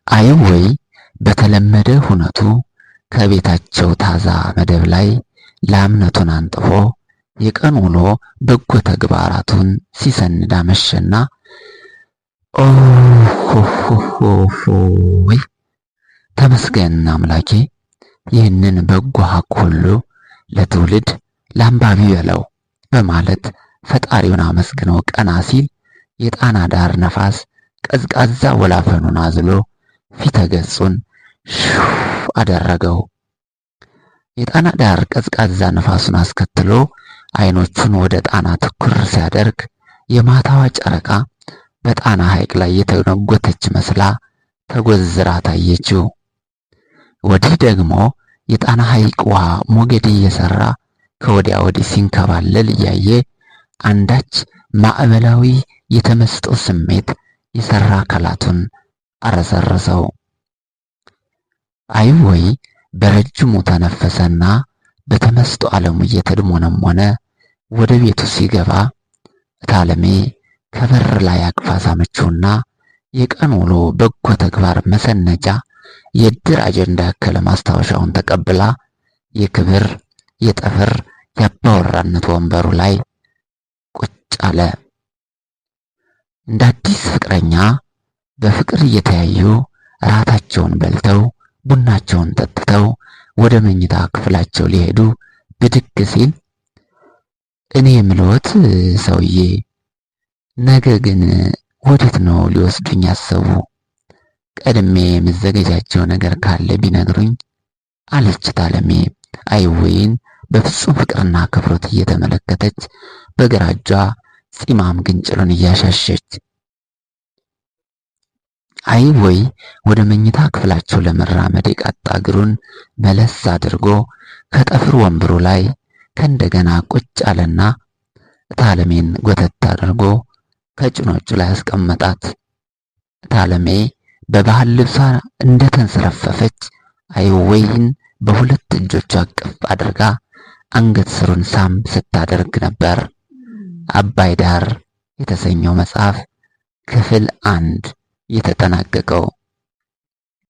አይወይ በተለመደ ሁነቱ ከቤታቸው ታዛ መደብ ላይ ላምነቱን አንጥፎ የቀን ውሎ በጎ ተግባራቱን ሲሰንድ አመሸና ኦሆሆሆሆይ ተመስገን አምላኬ ይህንን በጎ ሀቅ ሁሉ ለትውልድ ለአንባቢ በለው በማለት ፈጣሪውን አመስግነው ቀና ሲል የጣና ዳር ነፋስ ቀዝቃዛ ወላፈኑን አዝሎ ፊተ ገጹን አደረገው። የጣና ዳር ቀዝቃዛ ነፋሱን አስከትሎ አይኖቹን ወደ ጣና ትኩር ሲያደርግ የማታዋ ጨረቃ በጣና ሐይቅ ላይ የተነጎተች መስላ ተጎዝራ ታየችው። ወዲህ ደግሞ የጣና ሐይቅ ውሃ ሞገድ እየሰራ ከወዲያ ወዲህ ሲንከባለል እያየ አንዳች ማዕበላዊ የተመስጦ ስሜት የሰራ አካላቱን አረሰረሰው። አይወይ በረጅሙ ተነፈሰና በተመስጦ ዓለሙ እየተድሞነሞነ ወደ ቤቱ ሲገባ እታለሜ ከበር ላይ አቅፋ ሳመችውና የቀን ውሎ በጎ ተግባር መሰነጃ የዕድር አጀንዳ ያከለ ማስታወሻውን ተቀብላ የክብር የጠፍር ያባወራነት ወንበሩ ላይ ቁጭ አለ። እንደ አዲስ ፍቅረኛ በፍቅር እየተያዩ ራታቸውን በልተው ቡናቸውን ጠጥተው ወደ መኝታ ክፍላቸው ሊሄዱ ብድግ ሲል እኔ የምልዎት ሰውዬ ነገ ግን ወዴት ነው ሊወስዱኝ ያሰቡ? ቀድሜ የምዘገጃቸው ነገር ካለ ቢነግሩኝ አለች እታለሜ አይወይን በፍጹም ፍቅርና አክብሮት እየተመለከተች በግራ እጇ ፂማም ግንጭሉን እያሻሸች። አይወይ ወደ መኝታ ክፍላቸው ለመራመድ የቃጣ እግሩን መለስ አድርጎ ከጠፍር ወንበሩ ላይ ከእንደገና ቁጭ አለና እታለሜን ጎተት አድርጎ ከጭኖቹ ላይ አስቀመጣት። እታለሜ በባህል ልብሷ እንደተንሰረፈፈች አይወይን በሁለት እጆቿ አቅፍ አድርጋ አንገት ስሩን ሳም ስታደርግ ነበር። አባይ ዳር የተሰኘው መጽሐፍ ክፍል 1 የተጠናቀቀው።